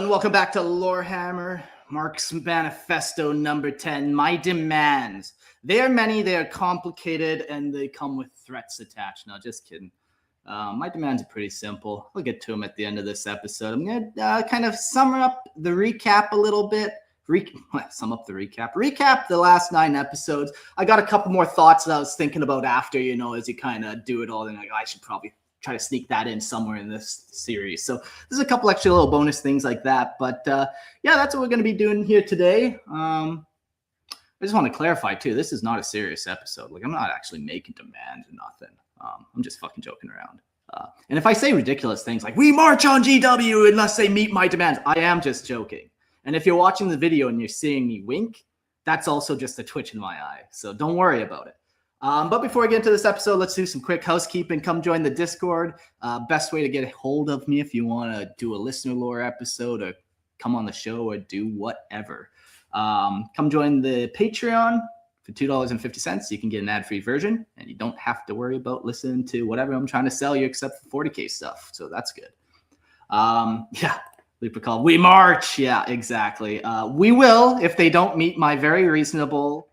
and welcome back to Lorehammer, Mark's Manifesto number 10, My Demands. They are many, they are complicated, and they come with threats attached. No, just kidding. My demands are pretty simple. We'll get to them at the end of this episode. I'm going to kind of sum up the recap a little bit. Recap the last 9 episodes. I got a couple more thoughts that I was thinking about after, as you kind of do it all. And I should probably try to sneak that in somewhere in this series. So there's a couple extra little bonus things like that. But yeah, that's what we're going to be doing here today. I just want to clarify too, this is not a serious episode. Like, I'm not actually making demands or nothing. I'm just fucking joking around. And if I say ridiculous things like, we march on GW unless they meet my demands, I am just joking. And if you're watching the video and you're seeing me wink, that's also just a twitch in my eye. So don't worry about it. But before we get into this episode, let's do some quick housekeeping. Come join the Discord. Best way to get a hold of me if you want to do a listener lore episode or come on the show or do whatever. Come join the Patreon for $2.50. You can get an ad-free version, and you don't have to worry about listening to whatever I'm trying to sell you except for 40K stuff. So that's good. Yeah. Leaper call. We march. Yeah, exactly. We will if they don't meet my very reasonable,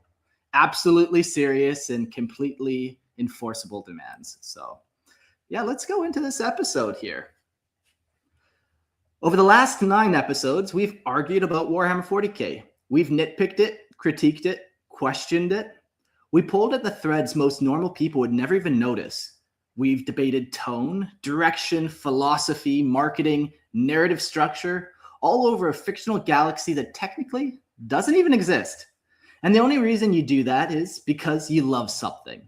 absolutely serious, and completely enforceable demands. So, yeah, let's go into this episode here. Over the last 9 episodes, we've argued about Warhammer 40K. We've nitpicked it, critiqued it, questioned it. We pulled at the threads most normal people would never even notice. We've debated tone, direction, philosophy, marketing, narrative structure, all over a fictional galaxy that technically doesn't even exist. And the only reason you do that is because you love something.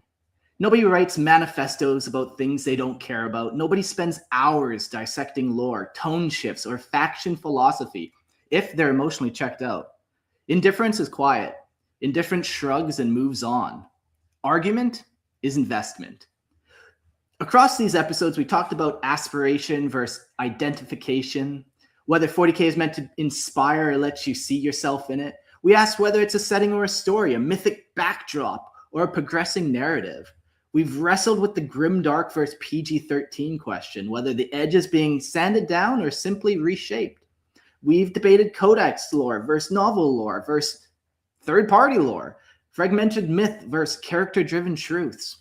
Nobody writes manifestos about things they don't care about. Nobody spends hours dissecting lore, tone shifts, or faction philosophy if they're emotionally checked out. Indifference is quiet. Indifference shrugs and moves on. Argument is investment. Across these episodes, we talked about aspiration versus identification, whether 40K is meant to inspire or let you see yourself in it. We asked whether it's a setting or a story, a mythic backdrop, or a progressing narrative. We've wrestled with the grimdark versus PG-13 question, whether the edge is being sanded down or simply reshaped. We've debated codex lore versus novel lore versus third-party lore, fragmented myth versus character-driven truths.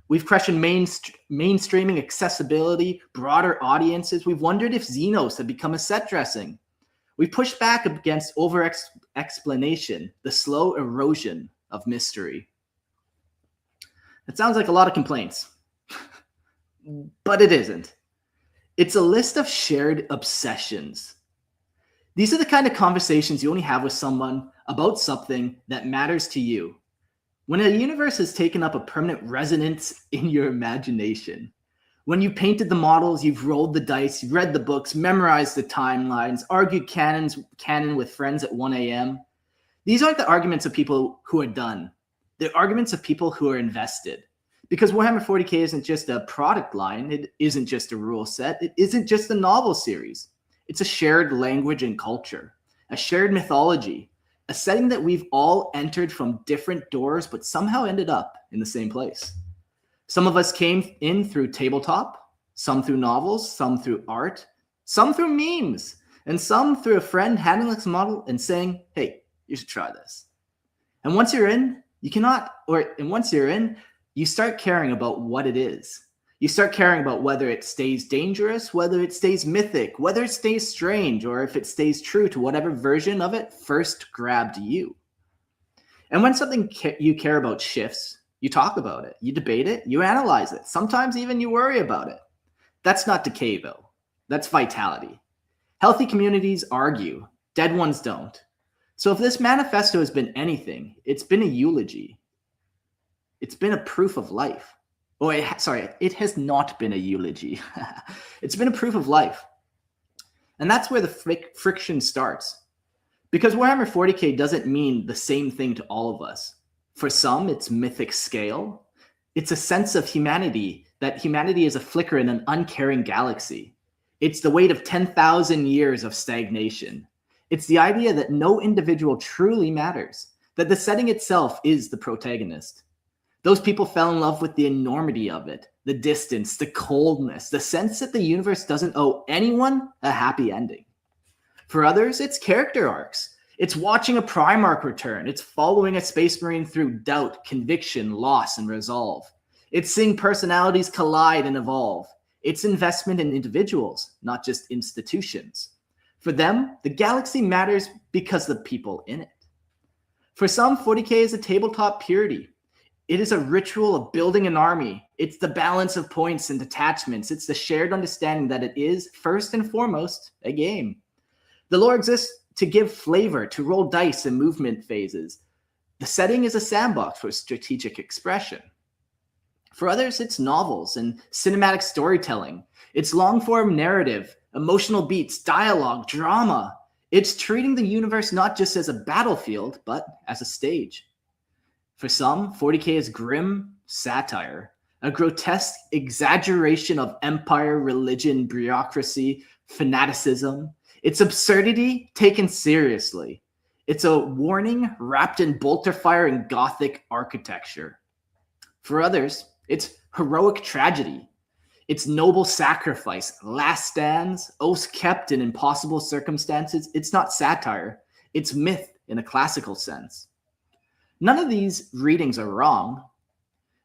We've questioned mainstreaming accessibility, broader audiences. We've wondered if Xenos had become a set dressing. We pushed back against over-explanation, the slow erosion of mystery. It sounds like a lot of complaints, but it isn't. It's a list of shared obsessions. These are the kind of conversations you only have with someone about something that matters to you. When a universe has taken up a permanent resonance in your imagination, when you painted the models, you've rolled the dice, you've read the books, memorized the timelines, argued canon with friends at 1 a.m., these aren't the arguments of people who are done. They're arguments of people who are invested. Because Warhammer 40K isn't just a product line, it isn't just a rule set, it isn't just a novel series. It's a shared language and culture, a shared mythology, a setting that we've all entered from different doors, but somehow ended up in the same place. Some of us came in through tabletop, some through novels, some through art, some through memes, and some through a friend handing us a model and saying, hey, you should try this. And once you're in, you start caring about what it is. You start caring about whether it stays dangerous, whether it stays mythic, whether it stays strange, or if it stays true to whatever version of it first grabbed you. And when something you care about shifts, you talk about it, you debate it, you analyze it. Sometimes even you worry about it. That's not decay, though. That's vitality. Healthy communities argue. Dead ones don't. So if this manifesto has been anything, it's been a eulogy. It's been a proof of life. Oh, it has not been a eulogy. It's been a proof of life. And that's where the friction starts. Because Warhammer 40K doesn't mean the same thing to all of us. For some, it's mythic scale. It's a sense of humanity, that humanity is a flicker in an uncaring galaxy. It's the weight of 10,000 years of stagnation. It's the idea that no individual truly matters, that the setting itself is the protagonist. Those people fell in love with the enormity of it, the distance, the coldness, the sense that the universe doesn't owe anyone a happy ending. For others, it's character arcs. It's watching a Primarch return. It's following a Space Marine through doubt, conviction, loss, and resolve. It's seeing personalities collide and evolve. It's investment in individuals, not just institutions. For them, the galaxy matters because of the people in it. For some, 40K is a tabletop purity. It is a ritual of building an army. It's the balance of points and detachments. It's the shared understanding that it is, first and foremost, a game. The lore exists to give flavor, to roll dice and movement phases. The setting is a sandbox for strategic expression. For others, it's novels and cinematic storytelling. It's long-form narrative, emotional beats, dialogue, drama. It's treating the universe not just as a battlefield, but as a stage. For some, 40K is grim satire, a grotesque exaggeration of empire, religion, bureaucracy, fanaticism. It's absurdity taken seriously. It's a warning wrapped in bolter fire and Gothic architecture. For others, it's heroic tragedy. It's noble sacrifice, last stands, oaths kept in impossible circumstances. It's not satire. It's myth in a classical sense. None of these readings are wrong.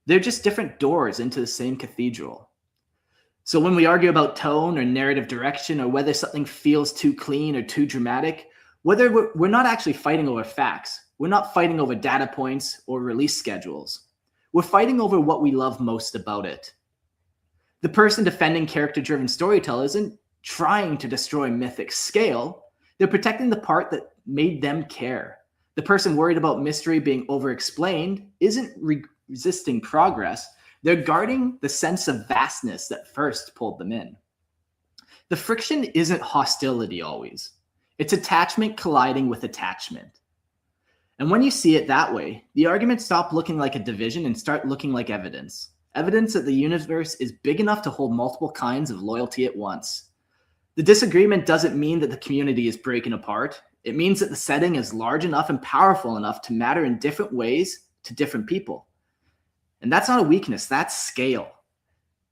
They're just different doors into the same cathedral. So when we argue about tone or narrative direction, or whether something feels too clean or too dramatic, whether we're not actually fighting over facts. We're not fighting over data points or release schedules. We're fighting over what we love most about it. The person defending character-driven storytelling isn't trying to destroy mythic scale. They're protecting the part that made them care. The person worried about mystery being over-explained isn't resisting progress. They're guarding the sense of vastness that first pulled them in. The friction isn't hostility always. It's attachment colliding with attachment. And when you see it that way, the arguments stop looking like a division and start looking like evidence. Evidence that the universe is big enough to hold multiple kinds of loyalty at once. The disagreement doesn't mean that the community is breaking apart. It means that the setting is large enough and powerful enough to matter in different ways to different people. And that's not a weakness, that's scale.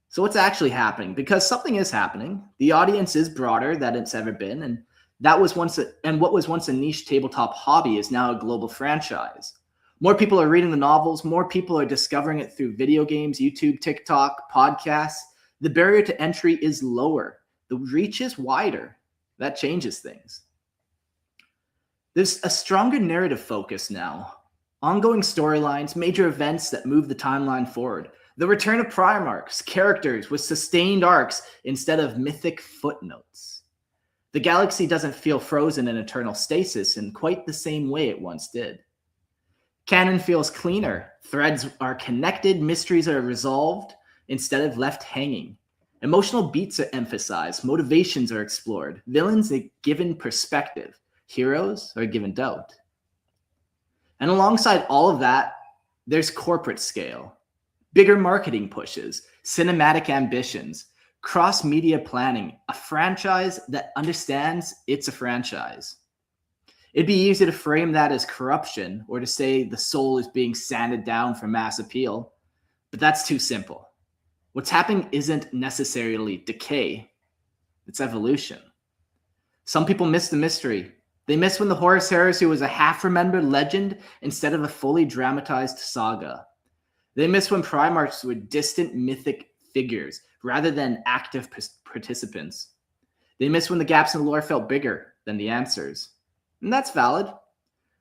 So what's actually happening? Because something is happening. The audience is broader than it's ever been, and what was once a niche tabletop hobby is now a global franchise. More people are reading the novels, more people are discovering it through video games, YouTube, TikTok, podcasts. The barrier to entry is lower. The reach is wider. That changes things. There's a stronger narrative focus now. Ongoing storylines, major events that move the timeline forward. The return of Primarchs, characters with sustained arcs instead of mythic footnotes. The galaxy doesn't feel frozen in eternal stasis in quite the same way it once did. Canon feels cleaner. Threads are connected, mysteries are resolved instead of left hanging. Emotional beats are emphasized, motivations are explored, villains are given perspective, heroes are given doubt. And alongside all of that, there's corporate scale, bigger marketing pushes, cinematic ambitions, cross-media planning, a franchise that understands it's a franchise. It'd be easy to frame that as corruption or to say the soul is being sanded down for mass appeal, but that's too simple. What's happening isn't necessarily decay, it's evolution. Some people miss the mystery. They miss when the Horus Heresy was a half-remembered legend instead of a fully dramatized saga. They miss when Primarchs were distant mythic figures rather than active participants. They miss when the gaps in the lore felt bigger than the answers. And that's valid.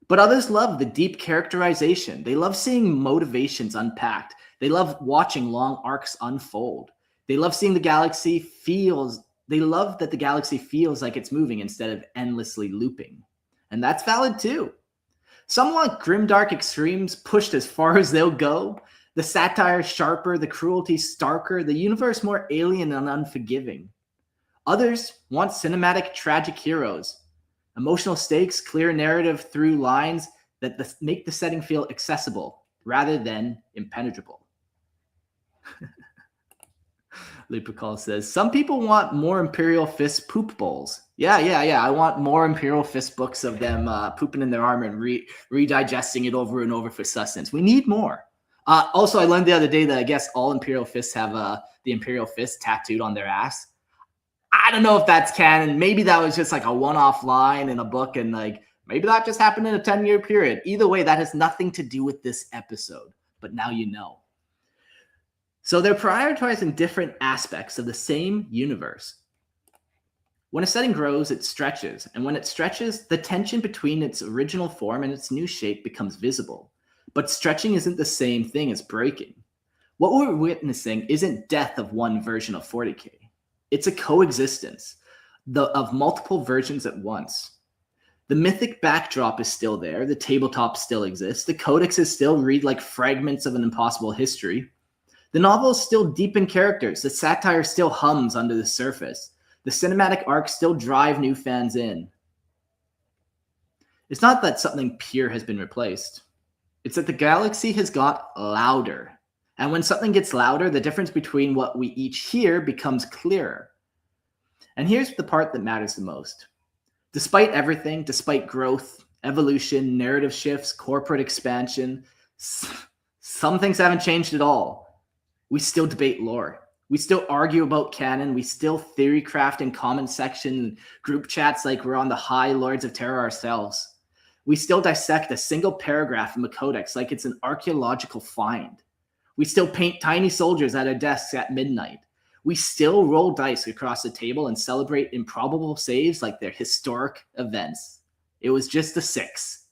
But others love the deep characterization. They love seeing motivations unpacked. They love watching long arcs unfold. They love seeing the galaxy They love that the galaxy feels like it's moving instead of endlessly looping. And that's valid too. Some want grimdark extremes pushed as far as they'll go. The satire sharper, the cruelty starker, the universe more alien and unforgiving. Others want cinematic tragic heroes. Emotional stakes, clear narrative through lines that make the setting feel accessible rather than impenetrable. Lupicol says, some people want more Imperial Fist poop bowls. Yeah. I want more Imperial Fist books of them pooping in their armor and redigesting it over and over for sustenance. We need more. Also, I learned the other day that I guess all Imperial Fists have the Imperial Fist tattooed on their ass. I don't know if that's canon. Maybe that was just like a one-off line in a book, and like maybe that just happened in a 10-year period. Either way, that has nothing to do with this episode, but now you know. So they're prioritizing different aspects of the same universe. When a setting grows, it stretches, and when it stretches, the tension between its original form and its new shape becomes visible. But stretching isn't the same thing as breaking. What we're witnessing isn't death of one version of 40K. It's a coexistence of multiple versions at once. The mythic backdrop is still there, the tabletop still exists, the codexes still read like fragments of an impossible history. The novel is still deep in characters, the satire still hums under the surface. The cinematic arcs still drive new fans in. It's not that something pure has been replaced. It's that the galaxy has got louder. And when something gets louder, the difference between what we each hear becomes clearer. And here's the part that matters the most. Despite everything, despite growth, evolution, narrative shifts, corporate expansion, some things haven't changed at all. We still debate lore. We still argue about canon. We still theory craft in comment section group chats like we're on the high Lords of Terror ourselves. We still dissect a single paragraph from a codex like it's an archaeological find. We still paint tiny soldiers at our desks at midnight. We still roll dice across the table and celebrate improbable saves like they're historic events. It was just a 6.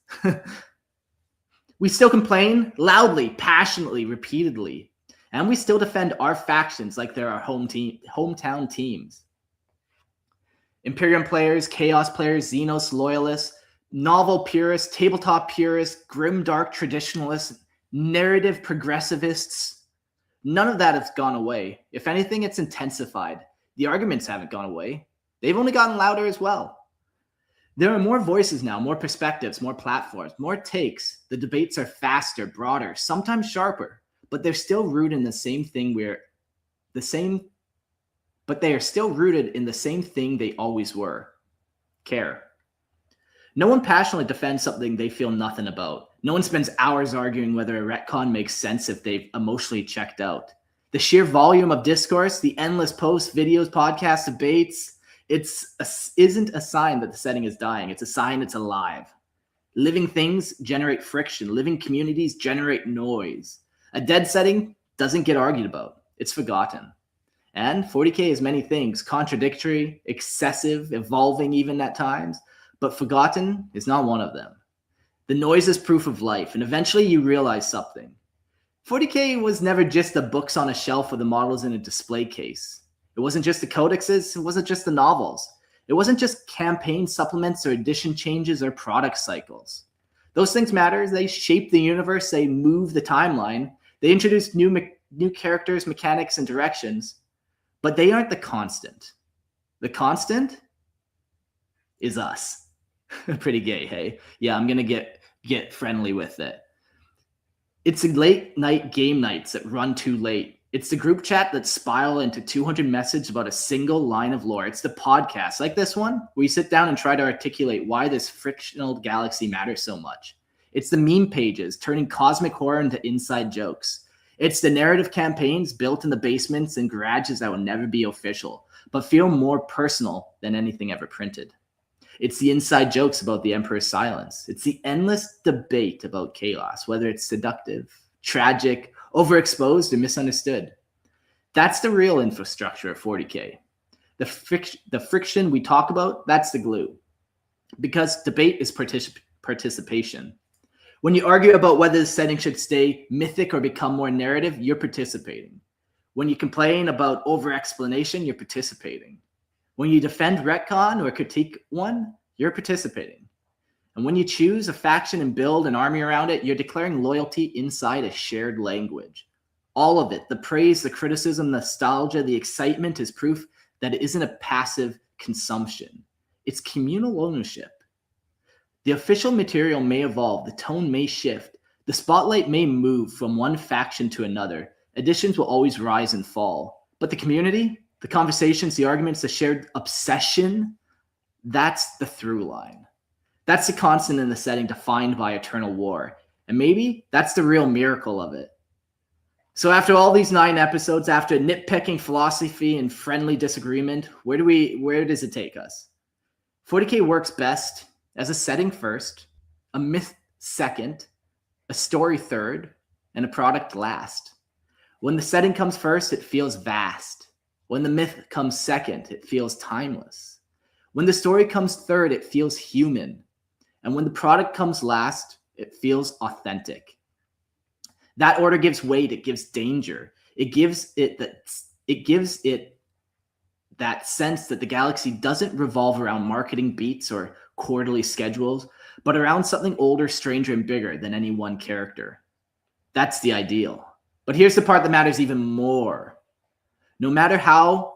We still complain loudly, passionately, repeatedly. And we still defend our factions like they're our hometown teams. Imperium players, Chaos players, Xenos loyalists, novel purists, tabletop purists, grimdark traditionalists, narrative progressivists. None of that has gone away. If anything, it's intensified. The arguments haven't gone away. They've only gotten louder as well. There are more voices now, more perspectives, more platforms, more takes. The debates are faster, broader, sometimes sharper. But they're still rooted in the same thing they are still rooted in the same thing they always were. Care. No one passionately defends something they feel nothing about. No one spends hours arguing whether a retcon makes sense if they've emotionally checked out. The sheer volume of discourse, the endless posts, videos, podcasts, debates, isn't a sign that the setting is dying. It's a sign it's alive. Living things generate friction. Living communities generate noise. A dead setting doesn't get argued about. It's forgotten. And 40K is many things, contradictory, excessive, evolving even at times, but forgotten is not one of them. The noise is proof of life, and eventually you realize something. 40K was never just the books on a shelf or the models in a display case. It wasn't just the codexes, it wasn't just the novels. It wasn't just campaign supplements or edition changes or product cycles. Those things matter. They shape the universe, they move the timeline, they introduce new characters, mechanics, and directions, but they aren't the constant. The constant is us. Pretty gay, hey? Yeah, I'm gonna get friendly with it. It's the late night game nights that run too late. It's the group chat that spiral into 200 messages about a single line of lore. It's the podcast like this one where you sit down and try to articulate why this frictional galaxy matters so much. It's the meme pages turning cosmic horror into inside jokes. It's the narrative campaigns built in the basements and garages that will never be official, but feel more personal than anything ever printed. It's the inside jokes about the Emperor's silence. It's the endless debate about chaos, whether it's seductive, tragic, overexposed, or misunderstood. That's the real infrastructure of 40K. The friction we talk about, that's the glue. Because debate is participation. When you argue about whether the setting should stay mythic or become more narrative, you're participating. When you complain about over-explanation, you're participating. When you defend retcon or critique one, you're participating. And when you choose a faction and build an army around it, you're declaring loyalty inside a shared language. All of it, the praise, the criticism, the nostalgia, the excitement is proof that it isn't a passive consumption. It's communal ownership. The official material may evolve, the tone may shift, the spotlight may move from one faction to another. Editions will always rise and fall. But the community, the conversations, the arguments, the shared obsession, that's the through line. That's the constant in the setting defined by eternal war. And maybe that's the real miracle of it. So after all these 9 episodes, after nitpicking, philosophy, and friendly disagreement, where does it take us? 40K works best as a setting first, a myth second, a story third, and a product last. When the setting comes first, it feels vast. When the myth comes second, it feels timeless. When the story comes third, it feels human. And when the product comes last, it feels authentic. That order gives weight, it gives danger. It gives it that sense that the galaxy doesn't revolve around marketing beats or quarterly schedules, but around something older, stranger, and bigger than any one character. That's the ideal. But here's the part that matters even more. No matter how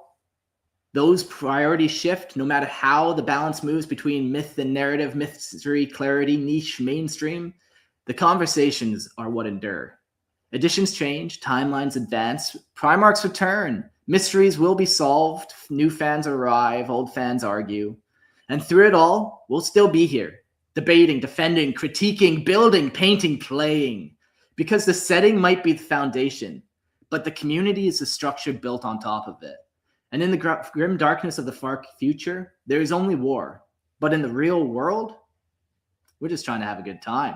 those priorities shift, no matter how the balance moves between myth and narrative, mystery, clarity, niche, mainstream, the conversations are what endure. Editions change, timelines advance, Primarchs return, mysteries will be solved, new fans arrive, old fans argue. And through it all, we'll still be here, debating, defending, critiquing, building, painting, playing. Because the setting might be the foundation, but the community is the structure built on top of it. And in the grim darkness of the far future, there is only war. But in the real world, we're just trying to have a good time.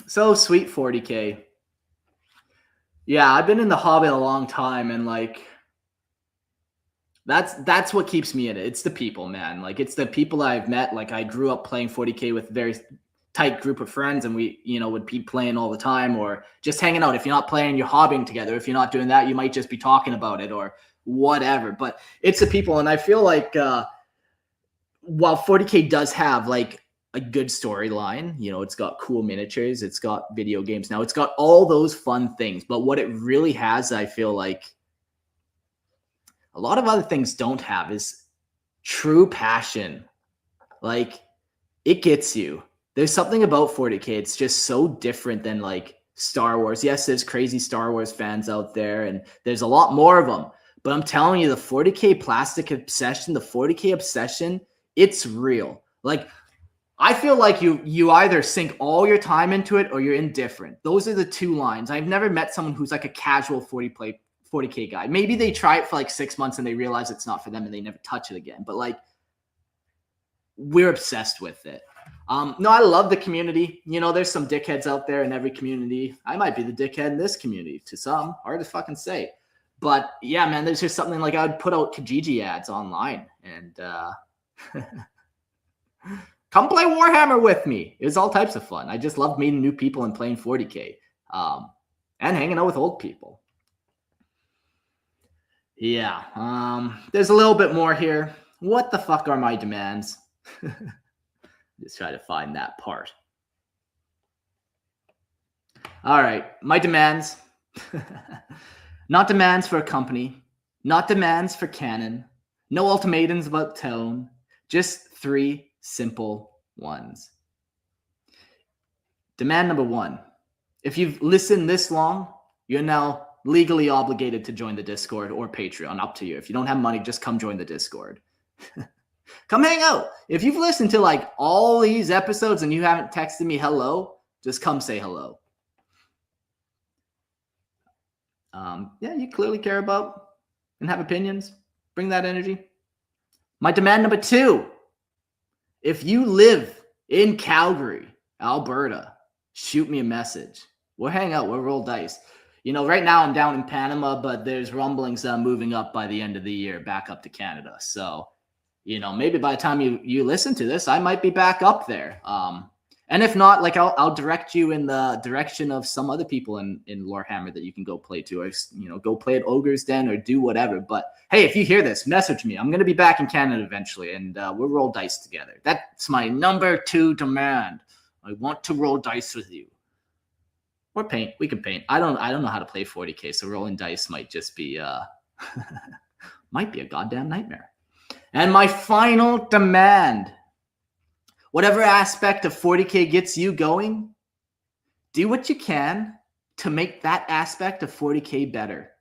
So sweet, 40K. Yeah, I've been in the Hobbit a long time, and like that's what keeps me in it. It's the people, man. Like it's the people I've met. Like I grew up playing 40K with a very tight group of friends, and we, would be playing all the time or just hanging out. If you're not playing, you're hobbying together. If you're not doing that, you might just be talking about it or whatever. But it's the people, and I feel like while 40K does have like a good storyline, it's got cool miniatures, it's got video games now, it's got all those fun things. But what it really has, I feel like a lot of other things don't have, is true passion. Like it gets you. There's something about 40K. It's just so different than like Star Wars. Yes, there's crazy Star Wars fans out there, and there's a lot more of them. But I'm telling you, the 40K plastic obsession, the 40K obsession, it's real. Like I feel like you either sink all your time into it or you're indifferent. Those are the two lines. I've never met someone who's like a casual 40K guy. Maybe they try it for like 6 months and they realize it's not for them and they never touch it again. But like, we're obsessed with it. No, I love the community. There's some dickheads out there in every community. I might be the dickhead in this community to some. Hard to fucking say. But yeah, man, there's just something like I would put out Kijiji ads online and come play Warhammer with me. It was all types of fun. I just loved meeting new people and playing 40K and hanging out with old people. Yeah, there's a little bit more here. What the fuck are my demands? Just try to find that part. All right, my demands. Not demands for a company, not demands for canon, no ultimatums about tone, just 3 simple ones. Demand number 1. If you've listened this long, you're now legally obligated to join the Discord or Patreon, up to you. If you don't have money, just come join the Discord. Come hang out. If you've listened to like all these episodes and you haven't texted me hello, just come say hello. Yeah, you clearly care about and have opinions. Bring that energy. My demand number 2. If you live in Calgary, Alberta, shoot me a message. We'll hang out. We'll roll dice. Right now I'm down in Panama, but there's rumblings that I'm moving up by the end of the year, back up to Canada. So, maybe by the time you listen to this, I might be back up there. And if not, like I'll direct you in the direction of some other people in Lorehammer that you can go play to, or go play at Ogre's Den or do whatever. But hey, if you hear this, message me. I'm gonna be back in Canada eventually, and we'll roll dice together. That's my number 2 demand. I want to roll dice with you, or paint. We can paint. I don't know how to play 40K, so rolling dice might just be might be a goddamn nightmare. And my final demand. Whatever aspect of 40K gets you going, do what you can to make that aspect of 40K better.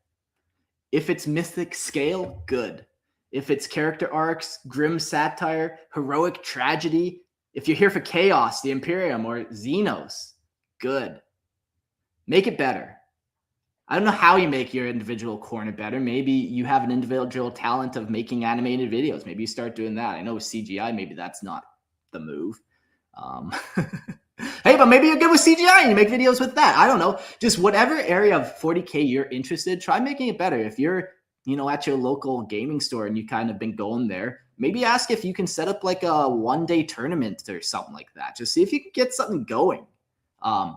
If it's mythic scale, good. If it's character arcs, grim satire, heroic tragedy, If you're here for chaos, the Imperium, or Xenos, good. Make it better. I don't know how you make your individual corner better. Maybe you have an individual talent of making animated videos. Maybe you start doing that. I know with CGI, maybe that's not the move. Hey, but maybe you're good with CGI and you make videos with that. I don't know. Just whatever area of 40K you're interested, try making it better. If you're, at your local gaming store and you kind of been going there, maybe ask if you can set up like a one-day tournament or something like that. Just see if you can get something going.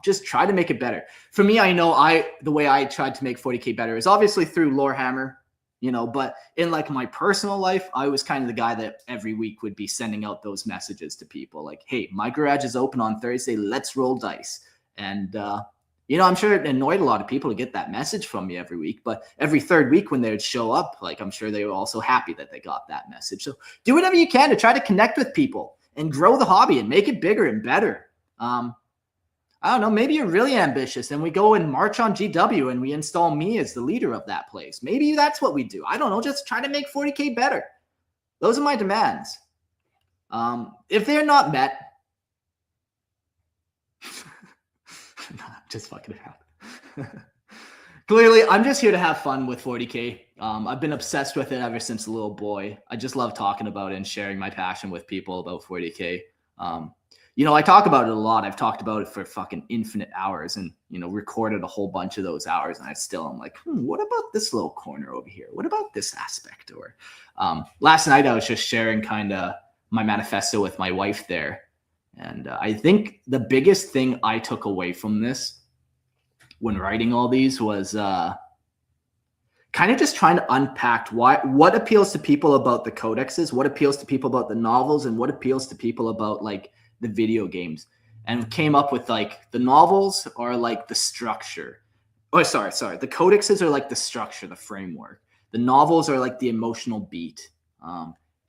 Just try to make it better. For me, I know the way I tried to make 40K better is obviously through Lorehammer, but in like my personal life, I was kind of the guy that every week would be sending out those messages to people like, hey, my garage is open on Thursday. Let's roll dice. And, I'm sure it annoyed a lot of people to get that message from me every week, but every third week when they would show up, like I'm sure they were also happy that they got that message. So do whatever you can to try to connect with people and grow the hobby and make it bigger and better. I don't know, maybe you're really ambitious and we go and march on GW and we install me as the leader of that place. Maybe that's what we do. I don't know, just try to make 40K better. Those are my demands. If they're not met, just fucking around. Clearly, I'm just here to have fun with 40K. I've been obsessed with it ever since a little boy. I just love talking about it and sharing my passion with people about 40K. I talk about it a lot. I've talked about it for fucking infinite hours and, recorded a whole bunch of those hours. And I'm like, what about this little corner over here? What about this aspect? Or last night I was just sharing kind of my manifesto with my wife there. And I think the biggest thing I took away from this when writing all these was kind of just trying to unpack what appeals to people about the codexes, what appeals to people about the novels, and what appeals to people about like the video games, and came up with like the novels are like the structure. Oh, sorry. The codexes are like the structure, the framework. The novels are like the emotional beat.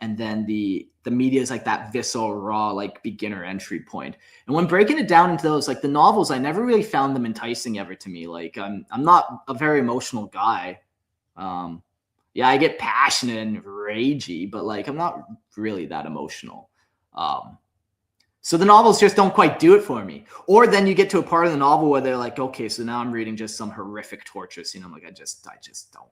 And then the media is like that visceral, raw, like beginner entry point. And when breaking it down into those, like the novels, I never really found them enticing ever to me. Like I'm not a very emotional guy. Yeah, I get passionate and ragey, but like I'm not really that emotional. So the novels just don't quite do it for me. Or then you get to a part of the novel where they're like, okay, so now I'm reading just some horrific torture scene. I'm like, I just don't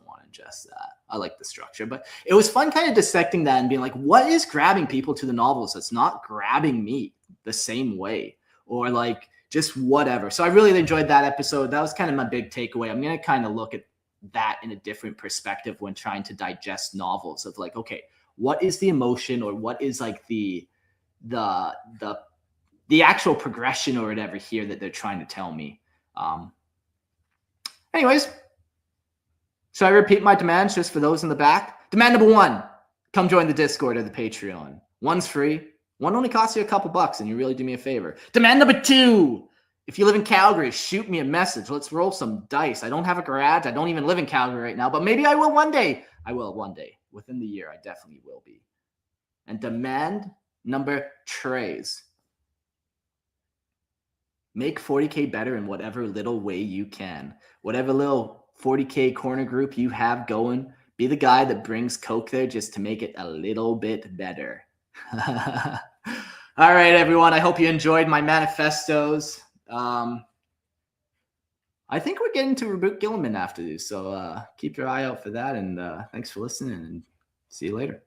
want to ingest that. I like the structure, but it was fun kind of dissecting that and being like, what is grabbing people to the novels that's not grabbing me the same way, or like just whatever. So I really enjoyed that episode. That was kind of my big takeaway. I'm going to kind of look at that in a different perspective when trying to digest novels of like, okay, what is the emotion, or what is like the actual progression or whatever here that they're trying to tell me. Anyways, so I repeat my demands just for those in the back. Demand number 1, come join the Discord or the Patreon. 1's free. 1 only costs you a couple bucks and you really do me a favor. Demand number 2, if you live in Calgary, shoot me a message. Let's roll some dice. I don't have a garage. I don't even live in Calgary right now, but maybe I will one day. I will one day. Within the year, I definitely will be. And demand number 3, make 40K better in whatever little way you can. Whatever little 40K corner group you have going, be the guy that brings Coke there just to make it a little bit better. All right, everyone. I hope you enjoyed my manifestos. I think we're getting to Reboot Gilliman after this, so keep your eye out for that. And thanks for listening, and see you later.